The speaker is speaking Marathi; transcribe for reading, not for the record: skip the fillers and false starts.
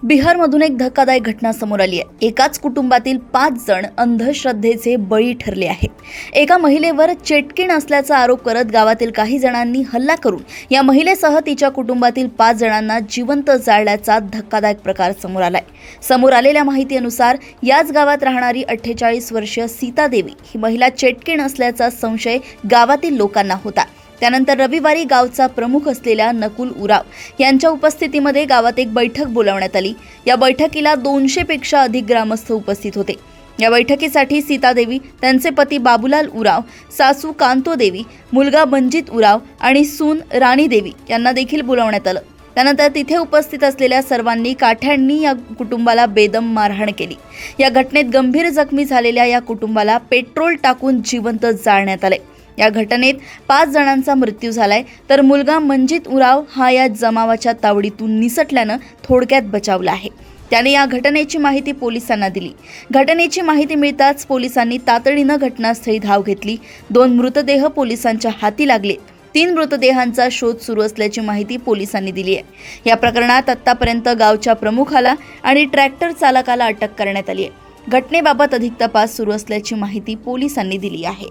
बिहारमधून एक धक्कादायक घटना समोर आली आहे। एकाच कुटुंबातील 5 जण अंधश्रद्धेचे बळी ठरले आहेत। एका महिलेवर चेटकीण असल्याचा आरोप करत गावातील काही जणांनी हल्ला करून या महिलेसह तिच्या कुटुंबातील 5 जणांना जिवंत जाळल्याचा धक्कादायक प्रकार समोर आलाय। समोर आलेल्या माहितीनुसार याच गावात राहणारी 48 वर्षीय सीता देवी ही महिला चेटकीण असल्याचा संशय गावातील लोकांना होता। त्यानंतर रविवारी गावचा प्रमुख असलेल्या नकुल उराव यांच्या उपस्थितीमध्ये गावात एक बैठक बोलावण्यात आली। या बैठकीला 200 पेक्षा अधिक ग्रामस्थ उपस्थित होते। या बैठकीसाठी सीता देवी, त्यांचे पती बाबूलाल उराव, सासू कांतो देवी, मुलगा मंजित उराव आणि सून राणी देवी यांना देखील बोलावण्यात आलं। त्यानंतर तिथे उपस्थित असलेल्या सर्वांनी काठ्यांनी या कुटुंबाला बेदम मारहाण केली। या घटनेत गंभीर जखमी झालेल्या या कुटुंबाला पेट्रोल टाकून जिवंत जाळण्यात आले। या घटनेत 5 जणांचा मृत्यू झालाय, तर मुलगा मंजित उराव हा या जमावाच्या तावडीतून निसटल्यानं थोडक्यात बचावला आहे। त्याने या घटनेची माहिती पोलिसांना दिली। घटनेची माहिती मिळताच पोलिसांनी तातडीनं घटनास्थळी धाव घेतली। 2 मृतदेह पोलिसांच्या हाती लागले। 3 मृतदेहांचा शोध सुरू असल्याची माहिती पोलिसांनी दिली आहे। या प्रकरणात आतापर्यंत गावच्या प्रमुखाला आणि ट्रॅक्टर चालकाला अटक करण्यात आली आहे। घटनेबाबत अधिक तपास सुरू असल्याची माहिती पोलिसांनी दिली आहे।